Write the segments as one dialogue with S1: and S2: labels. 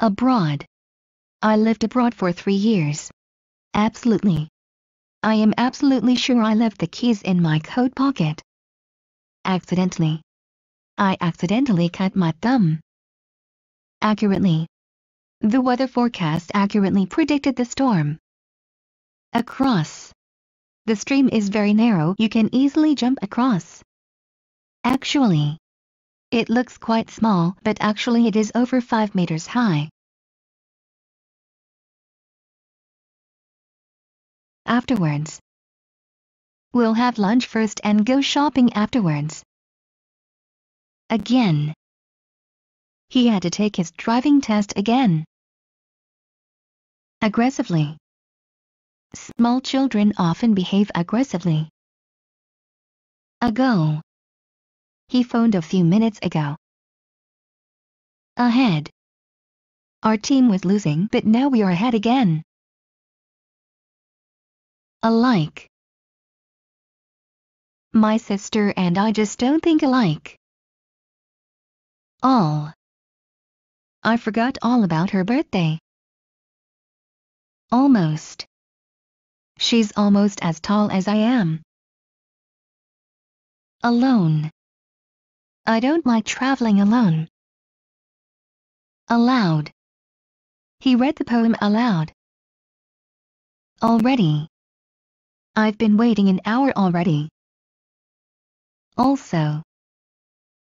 S1: Abroad. I lived abroad for 3 years. Absolutely. I am absolutely sure I left the keys in my coat pocket. Accidentally. I accidentally cut my thumb. Accurately. The weather forecast accurately predicted the storm. Across. The stream is very narrow, you can easily jump across. Actually. It looks quite small, but actually it is over 5 meters high. Afterwards. We'll have lunch first and go shopping afterwards. Again. He had to take his driving test again. Aggressively. Small children often behave aggressively. Ago. He phoned a few minutes ago. Ahead. Our team was losing, but now we are ahead again. Alike. My sister and I just don't think alike. All. I forgot all about her birthday. Almost. She's almost as tall as I am. Alone. I don't like traveling alone. Aloud. He read the poem aloud. Already. I've been waiting an hour already. Also.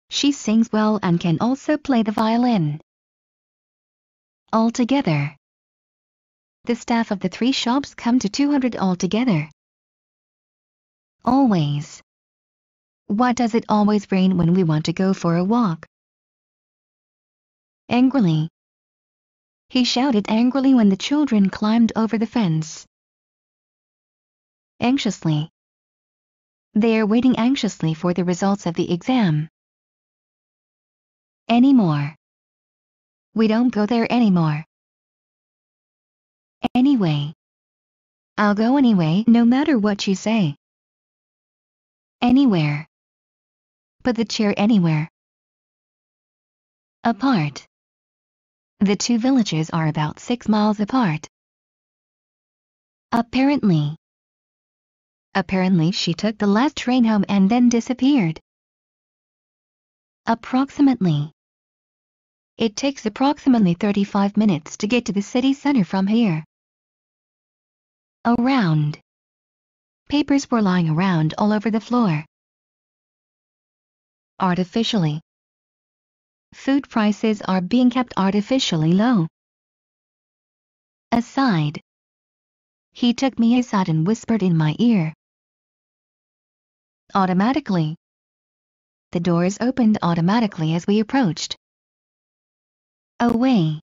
S1: She sings well and can also play the violin. Altogether. The staff of the 3 shops come to 200 altogether. Always. Why does it always rain when we want to go for a walk? Angrily. He shouted angrily when the children climbed over the fence. Anxiously. They are waiting anxiously for the results of the exam. Anymore. We don't go there anymore. Anyway. I'll go anyway, no matter what you say. Anywhere. Put the chair anywhere. Apart. The 2 villages are about 6 miles apart. Apparently. Apparently she took the last train home and then disappeared. Approximately. It takes approximately 35 minutes to get to the city center from here. Around. Papers were lying around all over the floor. Artificially. Food prices are being kept artificially low. Aside. He took me aside and whispered in my ear. Automatically. The doors opened automatically as we approached. Away.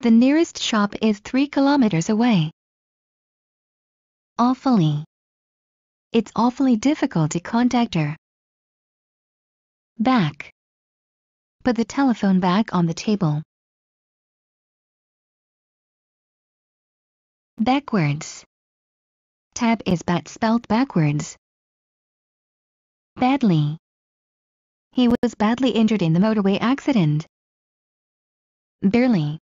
S1: The nearest shop is 3 kilometers away. Awfully. It's awfully difficult to contact her. Back. Put the telephone back on the table. Backwards. Tab is bat spelled backwards. Badly. He was badly injured in the motorway accident. Barely.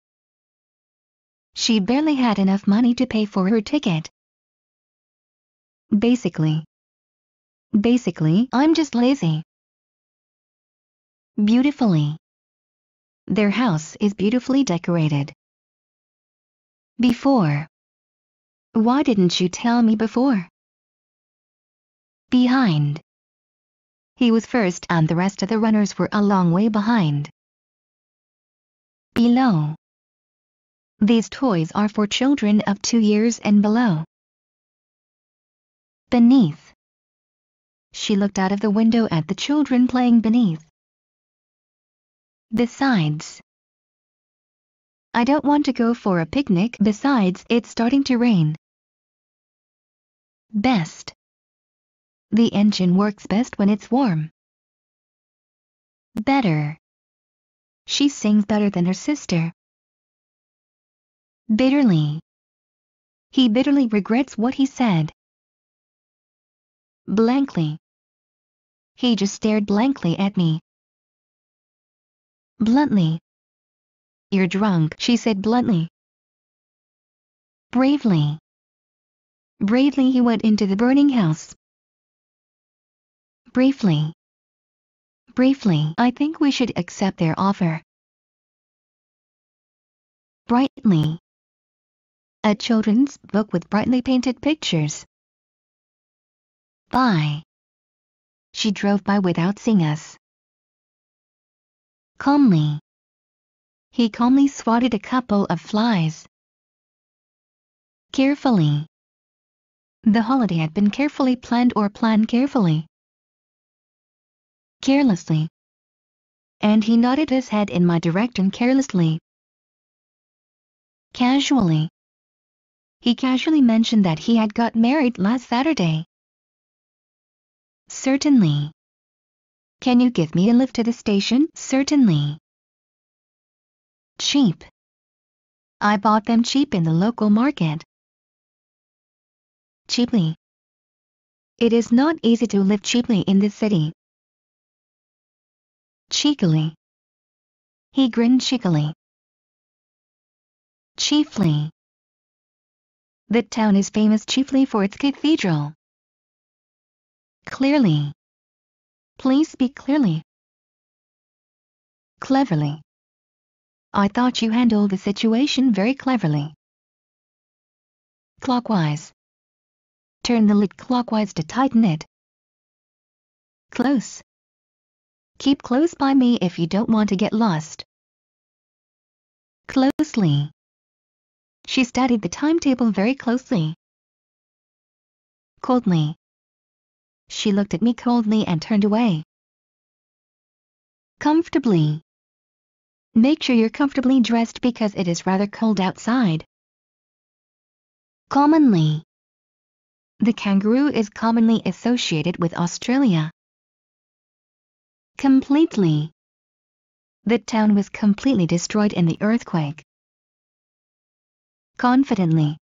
S1: She barely had enough money to pay for her ticket. Basically. Basically, I'm just lazy. Beautifully. Their house is beautifully decorated. Before. Why didn't you tell me before? Behind. He was first and the rest of the runners were a long way behind. Below. These toys are for children of 2 years and below. Beneath. She looked out of the window at the children playing beneath. Besides. I don't want to go for a picnic, besides it's starting to rain. Best. The engine works best when it's warm. Better. She sings better than her sister. Bitterly. He bitterly regrets what he said. Blankly. He just stared blankly at me. Bluntly. You're drunk, she said bluntly. Bravely he went into the burning house. Briefly, I think we should accept their offer. Brightly, a children's book with brightly painted pictures. Bye. She drove by without seeing us. Calmly, he calmly swatted a couple of flies. Carefully. The holiday had been carefully planned or planned carefully. Carelessly. And he nodded his head in my direction carelessly. Casually. He casually mentioned that he had got married last Saturday. Certainly. Can you give me a lift to the station? Certainly. Cheap. I bought them cheap in the local market. Cheaply. It is not easy to live cheaply in this city. Cheekily. He grinned cheekily. Chiefly. The town is famous chiefly for its cathedral. Clearly. Please speak clearly. Cleverly. I thought you handled the situation very cleverly. Clockwise. Turn the lid clockwise to tighten it. Close. Keep close by me if you don't want to get lost. Closely. She studied the timetable very closely. Coldly. She looked at me coldly and turned away. Comfortably. Make sure you're comfortably dressed because it is rather cold outside. Commonly. The kangaroo is commonly associated with Australia. Completely. The town was completely destroyed in the earthquake. Confidently.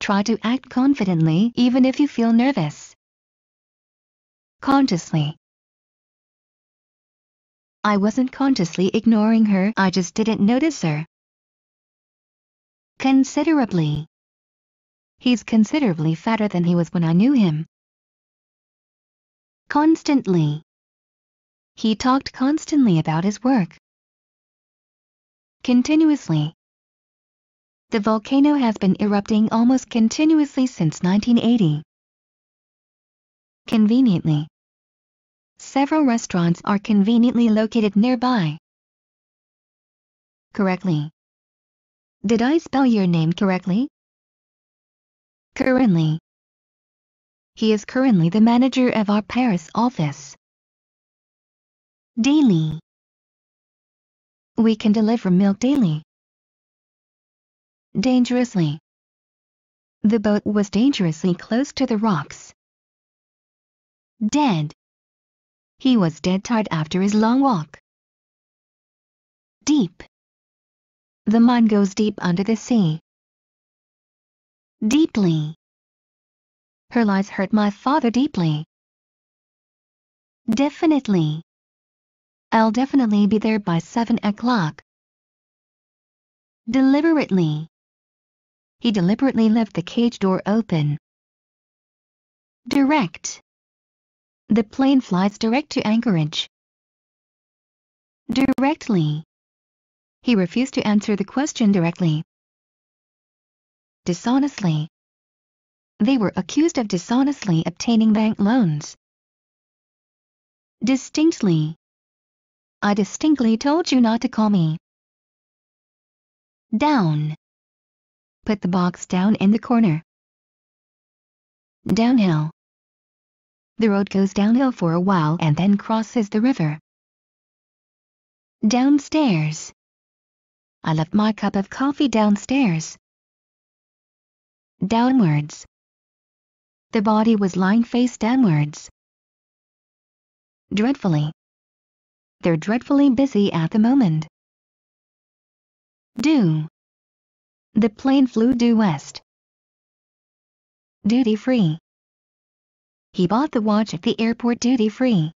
S1: Try to act confidently even if you feel nervous. Consciously. I wasn't consciously ignoring her, I just didn't notice her. Considerably. He's considerably fatter than he was when I knew him. Constantly. He talked constantly about his work. Continuously. The volcano has been erupting almost continuously since 1980. Conveniently. Several restaurants are conveniently located nearby. Correctly. Did I spell your name correctly? Currently. He is currently the manager of our Paris office. Daily. We can deliver milk daily. Dangerously. The boat was dangerously close to the rocks. Dead. He was dead tired after his long walk. Deep. The mine goes deep under the sea. Deeply. Her lies hurt my father deeply. Definitely. I'll definitely be there by 7 o'clock. Deliberately. He deliberately left the cage door open. Direct. The plane flies direct to Anchorage. Directly. He refused to answer the question directly. Dishonestly. They were accused of dishonestly obtaining bank loans. Distinctly. I distinctly told you not to call me. Down. Put the box down in the corner. Downhill. The road goes downhill for a while and then crosses the river. Downstairs. I left my cup of coffee downstairs. Downwards. The body was lying face downwards. Dreadfully. They're dreadfully busy at the moment. Due. The plane flew due west. Duty free. He bought the watch at the airport duty free.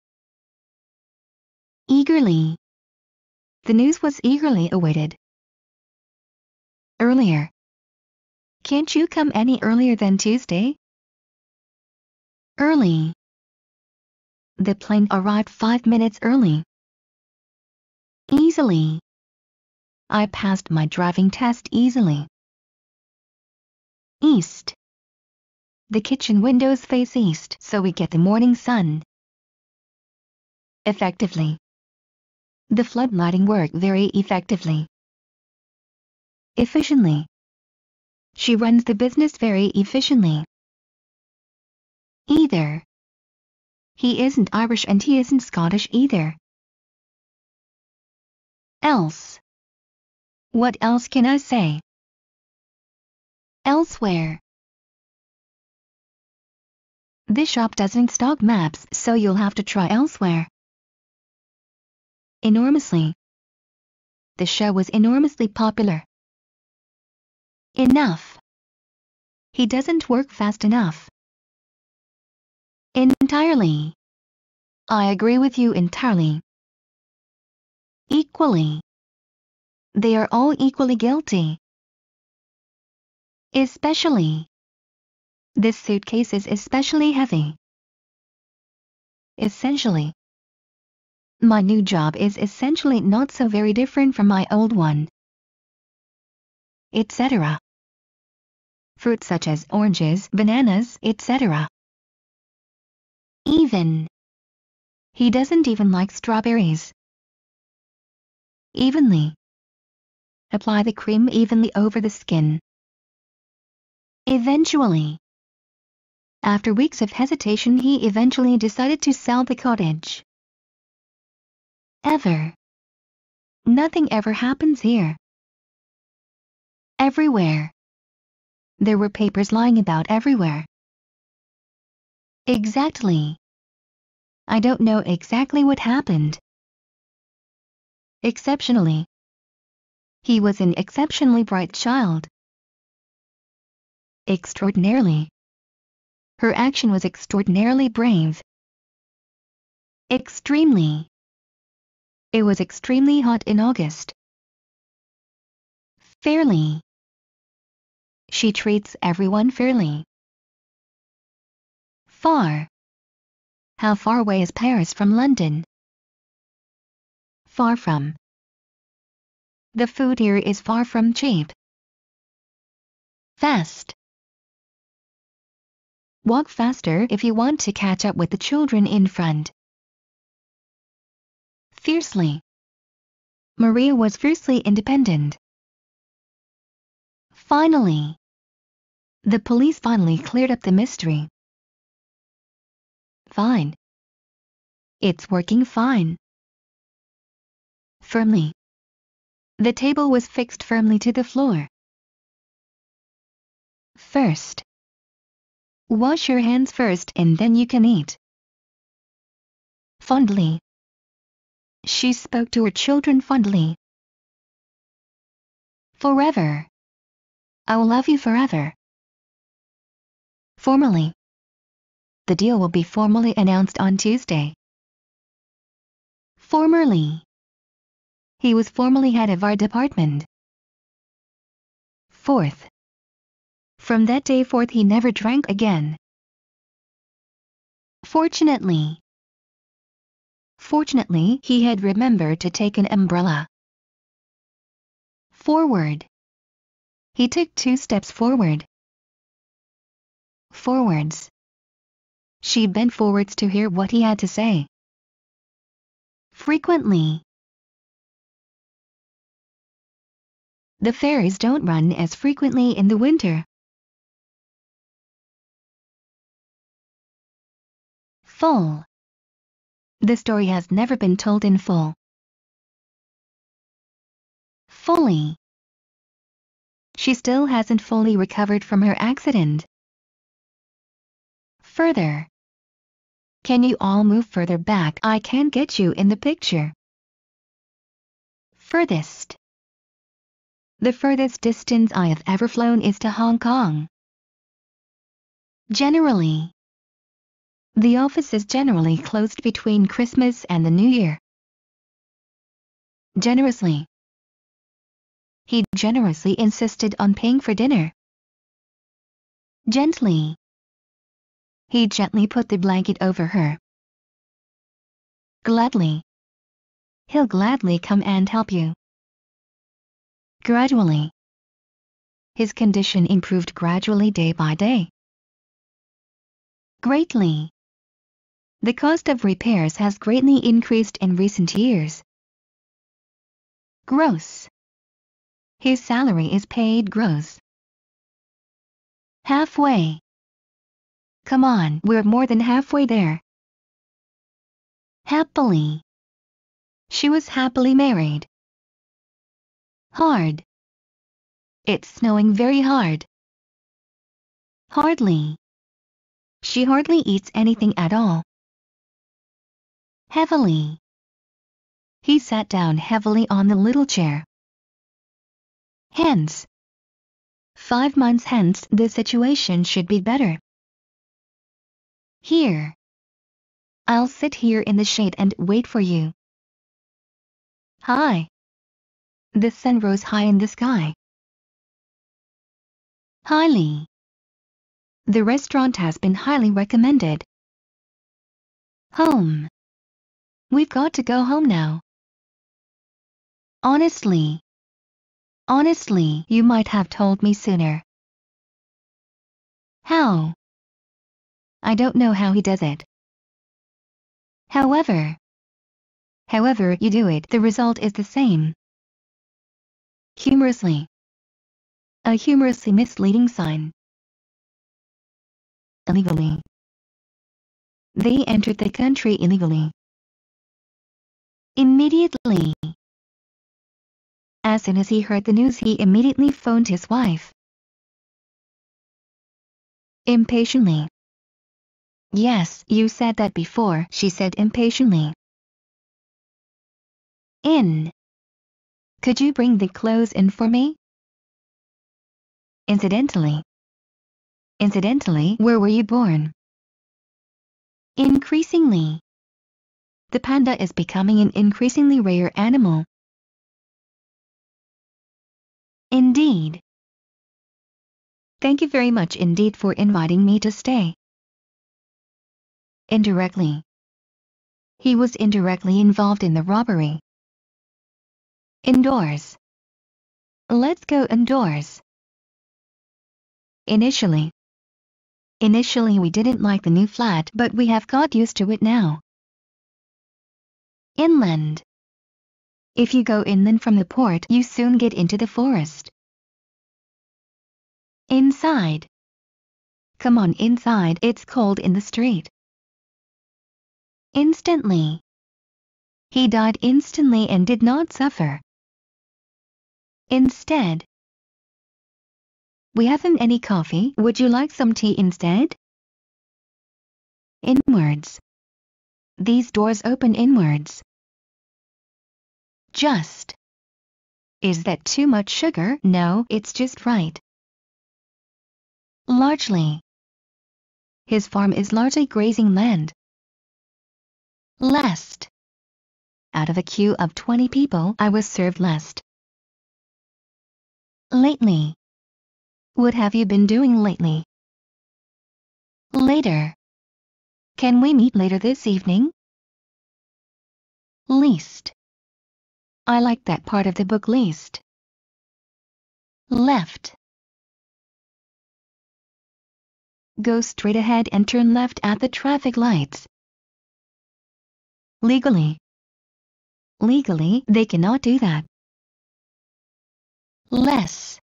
S1: Eagerly. The news was eagerly awaited. Earlier. Can't you come any earlier than Tuesday? Early. The plane arrived 5 minutes early. Easily. I passed my driving test easily. East. The kitchen windows face east, so we get the morning sun. Effectively. The floodlighting worked very effectively. Efficiently. She runs the business very efficiently. Either. He isn't Irish and he isn't Scottish either. Else. What else can I say? Elsewhere. This shop doesn't stock maps, so you'll have to try elsewhere. Enormously. The show was enormously popular. Enough. He doesn't work fast enough. Entirely. I agree with you entirely. Equally. They are all equally guilty. Especially. This suitcase is especially heavy. Essentially. My new job is essentially not so very different from my old one. Etc. Fruit such as oranges, bananas, etc. Even. He doesn't even like strawberries. Evenly. Apply the cream evenly over the skin. Eventually. After weeks of hesitation, he eventually decided to sell the cottage. Ever. Nothing ever happens here. Everywhere. There were papers lying about everywhere. Exactly. I don't know exactly what happened. Exceptionally. He was an exceptionally bright child. Extraordinarily. Her action was extraordinarily brave. Extremely. It was extremely hot in August. Fairly. She treats everyone fairly. Far. How far away is Paris from London? Far from. The food here is far from cheap. Fast. Walk faster if you want to catch up with the children in front. Fiercely. Maria was fiercely independent. Finally. The police finally cleared up the mystery. Fine. It's working fine. Firmly. The table was fixed firmly to the floor. First. Wash your hands first and then you can eat. Fondly. She spoke to her children fondly. Forever. I will love you forever. Formally. The deal will be formally announced on Tuesday. Formerly. He was formerly head of our department. Fourth. From that day forth he never drank again. Fortunately. Fortunately he had remembered to take an umbrella. Forward. He took 2 steps forward. Forwards. She bent forwards to hear what he had to say. Frequently. The ferries don't run as frequently in the winter. Full. The story has never been told in full. Fully. She still hasn't fully recovered from her accident. Further. Can you all move further back? I can't get you in the picture. Furthest. The furthest distance I have ever flown is to Hong Kong. Generally. The office is generally closed between Christmas and the New Year. Generously. He generously insisted on paying for dinner. Gently. He gently put the blanket over her. Gladly. He'll gladly come and help you. Gradually. His condition improved gradually day by day. Greatly. The cost of repairs has greatly increased in recent years. Gross. His salary is paid gross. Halfway. Come on, we're more than halfway there. Happily. She was happily married. Hard. It's snowing very hard. Hardly. She hardly eats anything at all. Heavily. He sat down heavily on the little chair. Hence. 5 months hence the situation should be better. Here. I'll sit here in the shade and wait for you. High. The sun rose high in the sky. Highly. The restaurant has been highly recommended. Home. We've got to go home now. Honestly. Honestly, you might have told me sooner. How? I don't know how he does it. However you do it, the result is the same. Humorously. A humorously misleading sign. Illegally. They entered the country illegally. Immediately. As soon as he heard the news, he immediately phoned his wife. Impatiently. Yes, you said that before, she said impatiently. In. Could you bring the clothes in for me? Incidentally. Incidentally, where were you born? Increasingly. The panda is becoming an increasingly rare animal. Indeed. Thank you very much indeed for inviting me to stay. Indirectly. He was indirectly involved in the robbery. Indoors. Let's go indoors. Initially. Initially we didn't like the new flat, but we have got used to it now. Inland. If you go inland from the port, you soon get into the forest. Inside. Come on inside, it's cold in the street. Instantly. He died instantly and did not suffer. Instead. We haven't any coffee, would you like some tea instead? Inwards. These doors open inwards. Just. Is that too much sugar? No, it's just right. Largely. His farm is largely grazing land. Last. Out of a queue of 20 people, I was served last. Lately. What have you been doing lately? Later. Can we meet later this evening? Least. I like that part of the book least. Left. Go straight ahead and turn left at the traffic lights. Legally. Legally, they cannot do that. Less.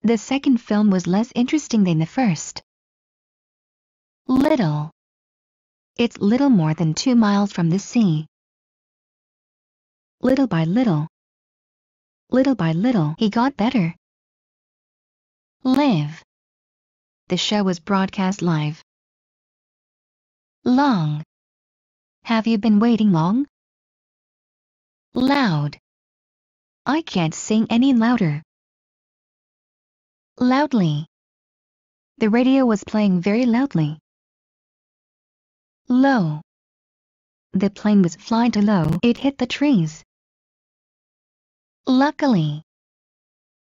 S1: The second film was less interesting than the first. Little. It's little more than 2 miles from the sea. Little by little. Little by little, he got better. Live. The show was broadcast live. Long. Have you been waiting long? Loud. I can't sing any louder. Loudly. The radio was playing very loudly. Low. The plane was flying too low, it hit the trees. Luckily,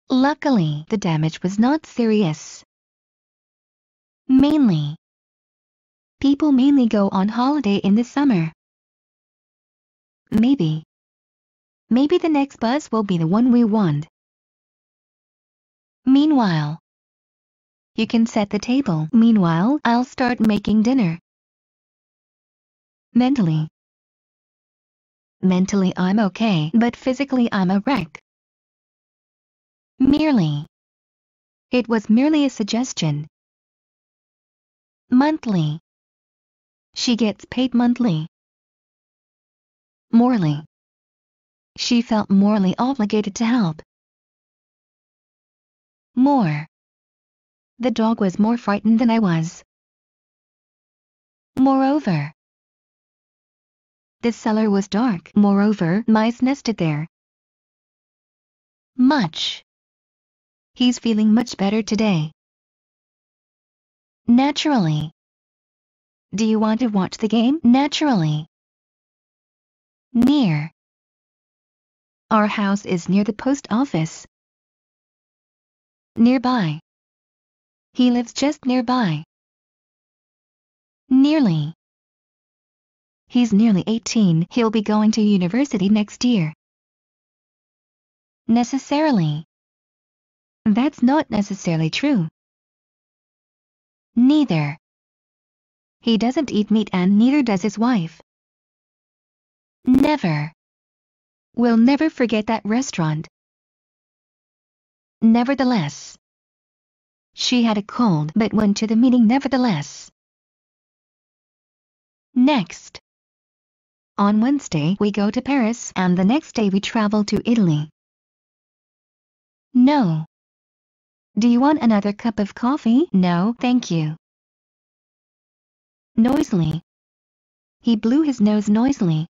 S1: the damage was not serious. Mainly, people mainly go on holiday in the summer. Maybe the next bus will be the one we want. Meanwhile, you can set the table. Meanwhile, I'll start making dinner. Mentally, I'm okay, but physically I'm a wreck. Merely. It was merely a suggestion. Monthly. She gets paid monthly. Morally. She felt morally obligated to help. More. The dog was more frightened than I was. Moreover, the cellar was dark. Moreover, mice nested there. Much. He's feeling much better today. Naturally. Do you want to watch the game? Naturally. Near. Our house is near the post office. Nearby. He lives just nearby. Nearly. He's nearly 18. He'll be going to university next year. Necessarily. That's not necessarily true. Neither. He doesn't eat meat and neither does his wife. Never. We'll never forget that restaurant. Nevertheless. She had a cold but went to the meeting nevertheless. Next. On Wednesday we go to Paris and the next day we travel to Italy. No. Do you want another cup of coffee? No, thank you. Noisily. He blew his nose noisily.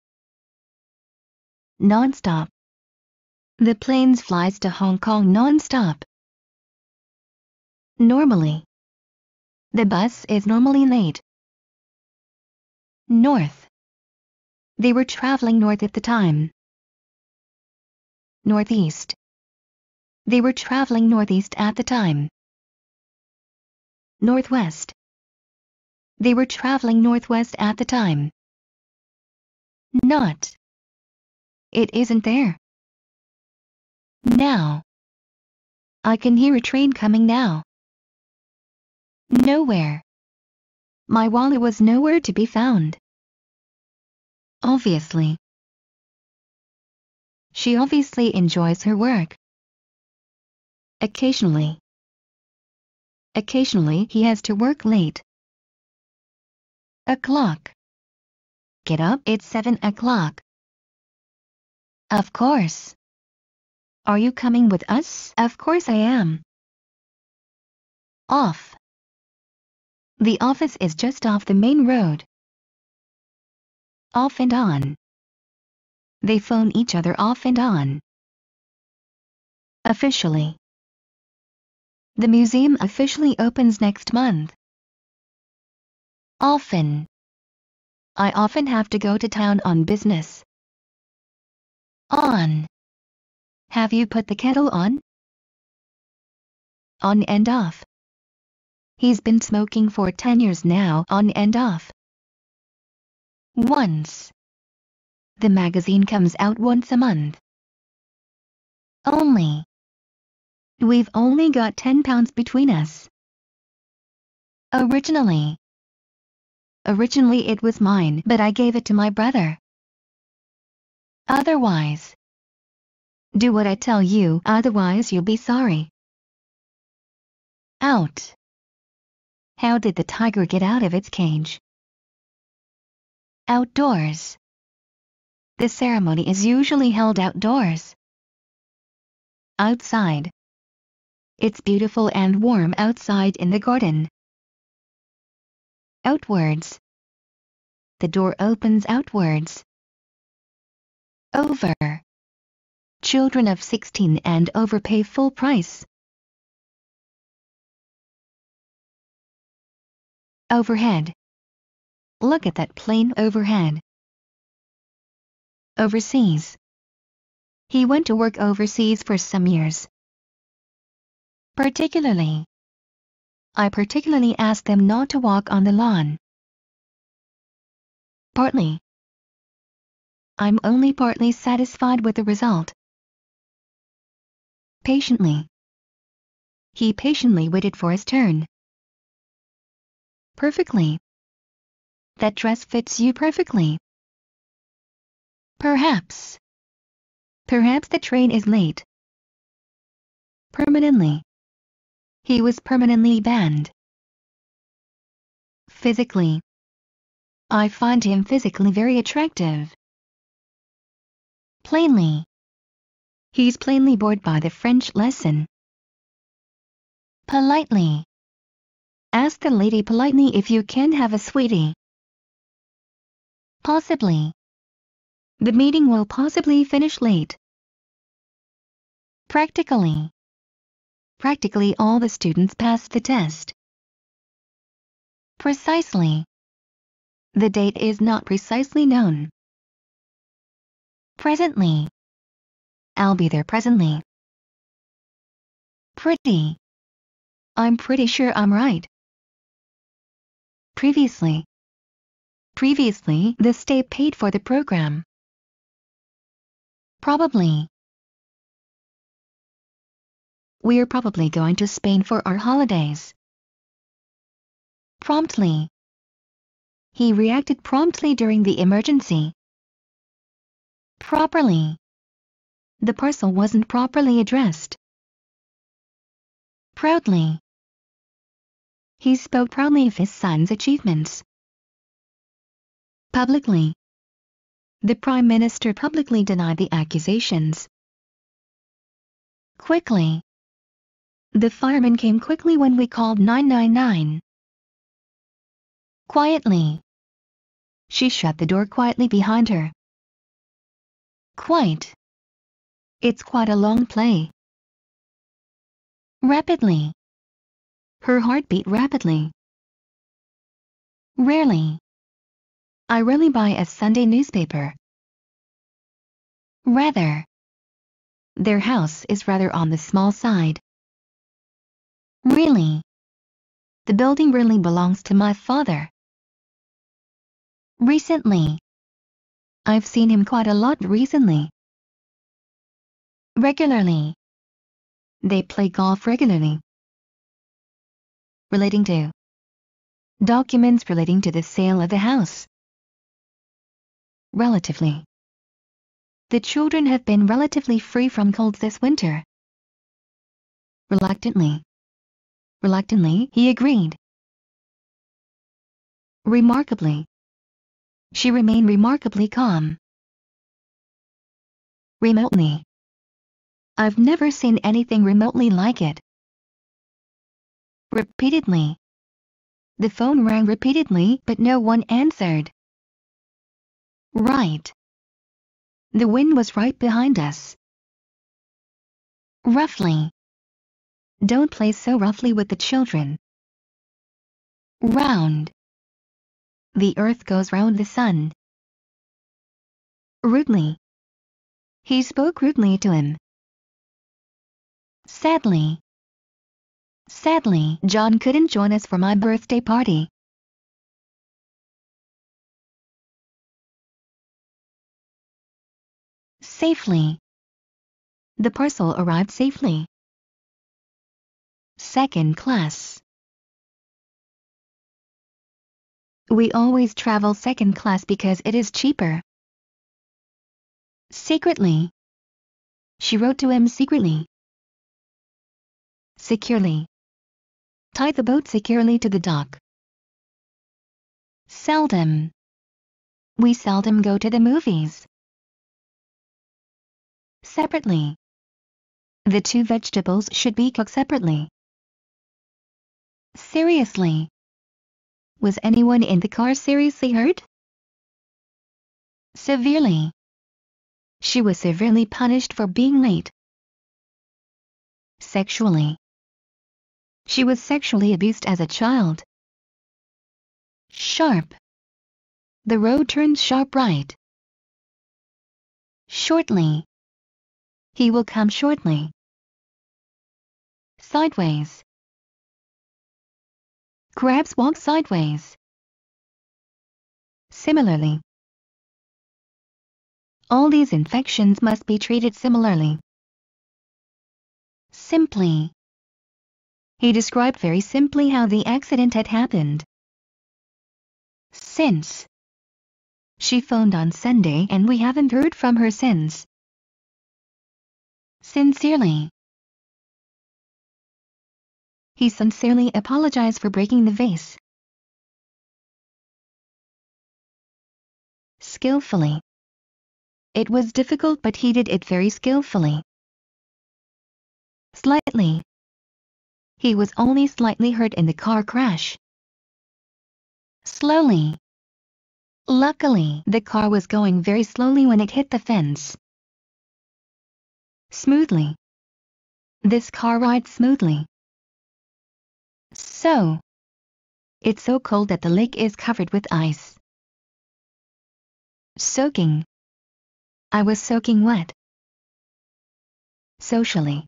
S1: Non-stop. The plane flies to Hong Kong non-stop. Normally. The bus is normally late. North. They were traveling north at the time. Northeast. They were traveling northeast at the time. Northwest. They were traveling northwest at the time. Not. It isn't there. Now. I can hear a train coming now. Nowhere. My wallet was nowhere to be found. Obviously. She obviously enjoys her work. Occasionally. Occasionally he has to work late. O'clock. Get up, it's 7 o'clock. Of course. Are you coming with us? Of course I am. Off. The office is just off the main road. Off and on. They phone each other off and on. Officially. The museum officially opens next month. Often. I often have to go to town on business. On. Have you put the kettle on? On and off. He's been smoking for 10 years now, on and off. Once. The magazine comes out once a month. Only. We've only got £10 between us. Originally. Originally it was mine, but I gave it to my brother. Otherwise. Do what I tell you, otherwise you'll be sorry. Out. How did the tiger get out of its cage? Outdoors. The ceremony is usually held outdoors. Outside. It's beautiful and warm outside in the garden. Outwards. The door opens outwards. Over. Children of 16 and over pay full price. Overhead. Look at that plane overhead. Overseas. He went to work overseas for some years. Particularly. I particularly asked them not to walk on the lawn. Partly. I'm only partly satisfied with the result. Patiently. He patiently waited for his turn. Perfectly. That dress fits you perfectly. Perhaps. Perhaps the train is late. Permanently. He was permanently banned. Physically. I find him physically very attractive. Plainly. He's plainly bored by the French lesson. Politely. Ask the lady politely if you can have a sweetie. Possibly. The meeting will possibly finish late. Practically. Practically all the students passed the test. Precisely. The date is not precisely known. Presently. I'll be there presently. Pretty. I'm pretty sure I'm right. Previously. Previously, the state paid for the program. Probably. We're probably going to Spain for our holidays. Promptly. He reacted promptly during the emergency. Properly. The parcel wasn't properly addressed. Proudly. He spoke proudly of his son's achievements. Publicly. The Prime Minister publicly denied the accusations. Quickly. The fireman came quickly when we called 999. Quietly. She shut the door quietly behind her. Quite. It's quite a long play. Rapidly. Her heart beat rapidly. Rarely. I rarely buy a Sunday newspaper. Rather. Their house is rather on the small side. Really. The building really belongs to my father. Recently. I've seen him quite a lot recently. Regularly. They play golf regularly. Relating to. Documents relating to the sale of the house. Relatively. The children have been relatively free from colds this winter. Reluctantly. Reluctantly, he agreed. Remarkably. She remained remarkably calm. Remotely. I've never seen anything remotely like it. Repeatedly. The phone rang repeatedly, but no one answered. Right. The wind was right behind us. Roughly. Don't play so roughly with the children. Round. The earth goes round the sun. Rudely. He spoke rudely to him. Sadly. Sadly, John couldn't join us for my birthday party. Safely. The parcel arrived safely. Second class. We always travel second class because it is cheaper. Secretly. She wrote to him secretly. Securely. Tie the boat securely to the dock. Seldom. We seldom go to the movies. Separately. The two vegetables should be cooked separately. Seriously. Was anyone in the car seriously hurt? Severely. She was severely punished for being late. Sexually. She was sexually abused as a child. Sharp. The road turns sharp right. Shortly. He will come shortly. Sideways. Crabs walk sideways. Similarly. All these infections must be treated similarly. Simply. He described very simply how the accident had happened. Since. She phoned on Sunday and we haven't heard from her since. Sincerely. He sincerely apologized for breaking the vase. Skillfully. It was difficult, but he did it very skillfully. Slightly. He was only slightly hurt in the car crash. Slowly. Luckily, the car was going very slowly when it hit the fence. Smoothly. This car rides smoothly. So. It's so cold that the lake is covered with ice. Soaking. I was soaking wet. Socially.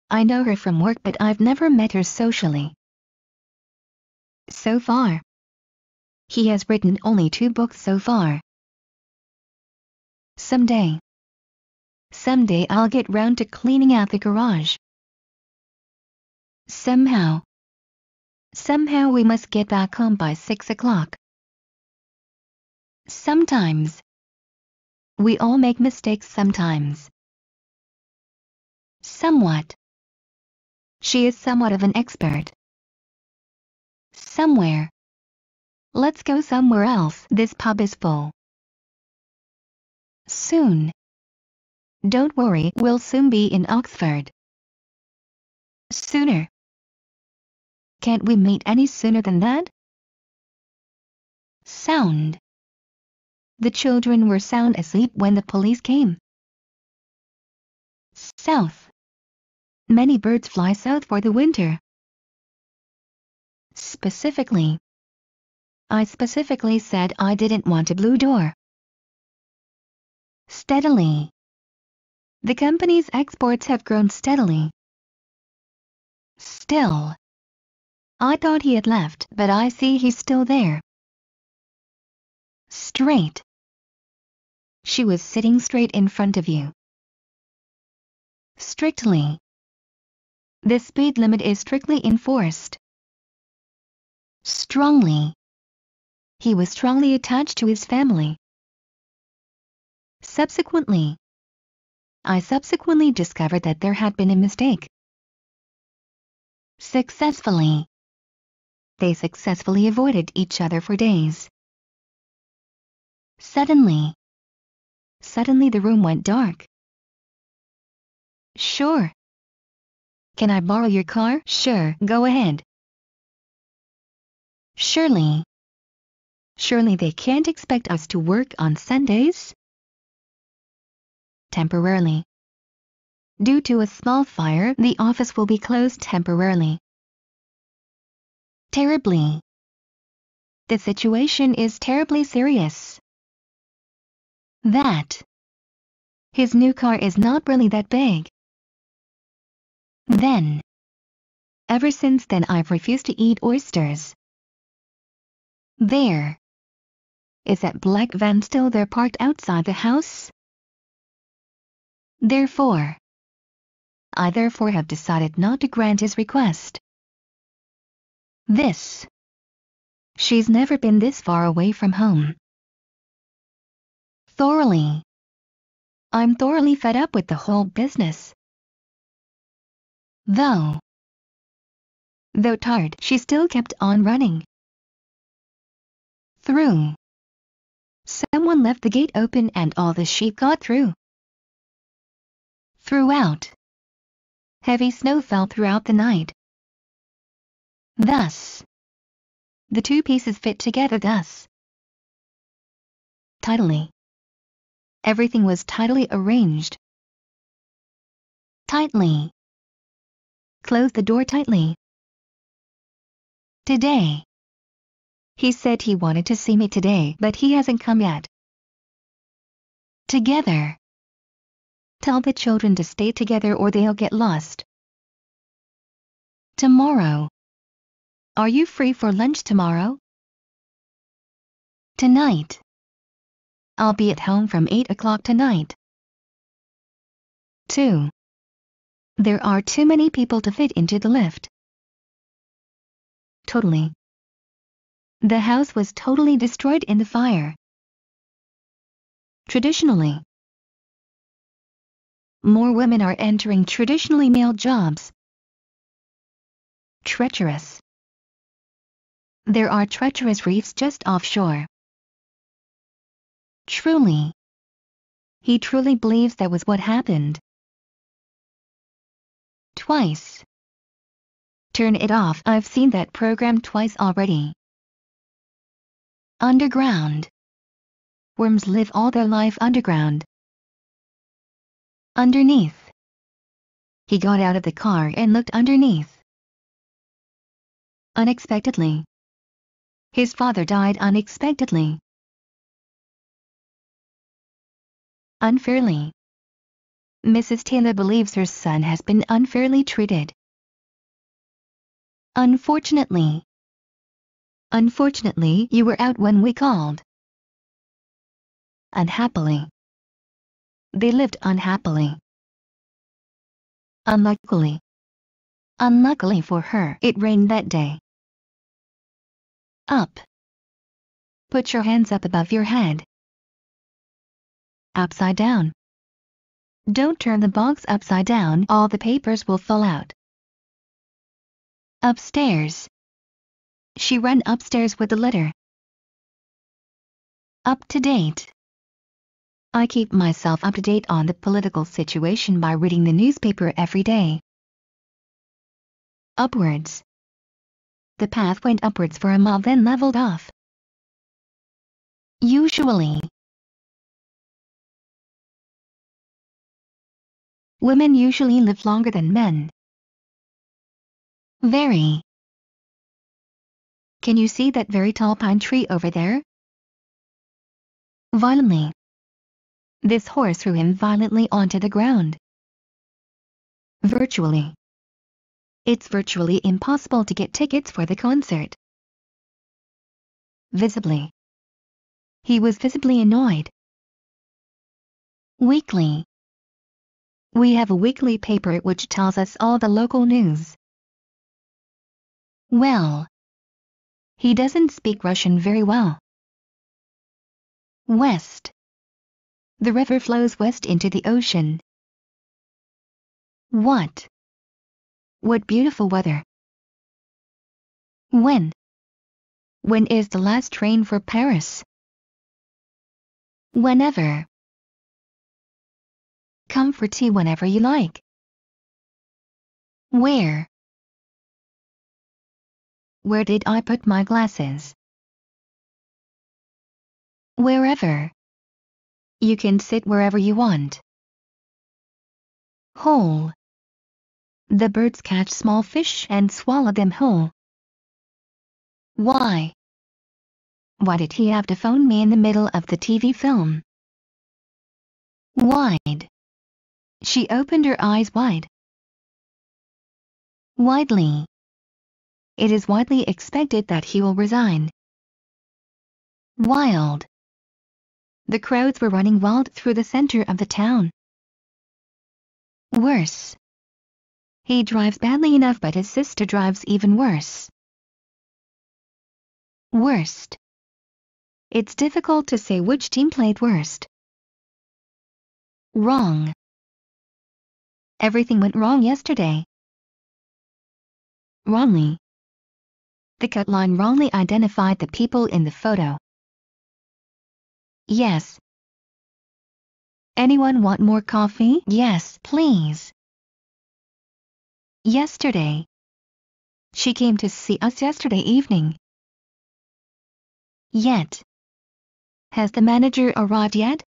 S1: I know her from work, but I've never met her socially. So far. He has written only 2 books so far. Someday. Someday I'll get round to cleaning out the garage. Somehow. Somehow we must get back home by 6 o'clock. Sometimes. We all make mistakes sometimes. Somewhat. She is somewhat of an expert. Somewhere. Let's go somewhere else. This pub is full. Soon. Don't worry, we'll soon be in Oxford. Sooner. Can't we meet any sooner than that? Sound. The children were sound asleep when the police came. South. Many birds fly south for the winter. Specifically. I specifically said I didn't want a blue door. Steadily. The company's exports have grown steadily. Still. I thought he had left, but I see he's still there. Straight. She was sitting straight in front of you. Strictly. The speed limit is strictly enforced. Strongly. He was strongly attached to his family. Subsequently. I subsequently discovered that there had been a mistake. Successfully. They successfully avoided each other for days. Suddenly. Suddenly the room went dark. Sure. Can I borrow your car? Sure, go ahead. Surely. Surely they can't expect us to work on Sundays? Temporarily. Due to a small fire, the office will be closed temporarily. Terribly. The situation is terribly serious. That. His new car is not really that big. Then. Ever since then I've refused to eat oysters. There. Is that black van still there parked outside the house? Therefore. I therefore have decided not to grant his request. This. She's never been this far away from home. Thoroughly. I'm thoroughly fed up with the whole business. Though tired, she still kept on running. Through. Someone left the gate open and all the sheep got through. Throughout. Heavy snow fell throughout the night. Thus. The 2 pieces fit together thus. Tidily. Everything was tidily arranged. Tightly. Close the door tightly. Today. He said he wanted to see me today, but he hasn't come yet. Together. Tell the children to stay together or they'll get lost. Tomorrow. Are you free for lunch tomorrow? Tonight. I'll be at home from 8 o'clock tonight. 2. There are too many people to fit into the lift. Totally. The house was totally destroyed in the fire. Traditionally. More women are entering traditionally male jobs. Treacherous. There are treacherous reefs just offshore. Truly. He truly believes that was what happened. Twice. Turn it off. I've seen that program twice already. Underground. Worms live all their life underground. Underneath. He got out of the car and looked underneath. Unexpectedly. His father died unexpectedly. Unfairly. Mrs. Taylor believes her son has been unfairly treated. Unfortunately. Unfortunately, you were out when we called. Unhappily. They lived unhappily. Unluckily. Unluckily for her, it rained that day. Up. Put your hands up above your head. Upside down. Don't turn the box upside down, all the papers will fall out. Upstairs. She ran upstairs with the letter. Up to date. I keep myself up to date on the political situation by reading the newspaper every day. Upwards. The path went upwards for a mile then leveled off. Usually. Women usually live longer than men. Very. Can you see that very tall pine tree over there? Violently. This horse threw him violently onto the ground. Virtually. It's virtually impossible to get tickets for the concert. Visibly. He was visibly annoyed. Weekly. We have a weekly paper which tells us all the local news. Well. He doesn't speak Russian very well. West. The river flows west into the ocean. What? What beautiful weather. When? When is the last train for Paris? Whenever. Come for tea whenever you like. Where? Where did I put my glasses? Wherever. You can sit wherever you want. Whole. The birds catch small fish and swallow them whole. Why? Why did he have to phone me in the middle of the TV film? Wide. She opened her eyes wide. Widely. It is widely expected that he will resign. Wild. The crowds were running wild through the center of the town. Worse. He drives badly enough, but his sister drives even worse. Worst. It's difficult to say which team played worst. Wrong. Everything went wrong yesterday. Wrongly. The cut line wrongly identified the people in the photo. Yes. Anyone want more coffee? Yes, please. Yesterday. She came to see us yesterday evening. Yet. Has the manager arrived yet?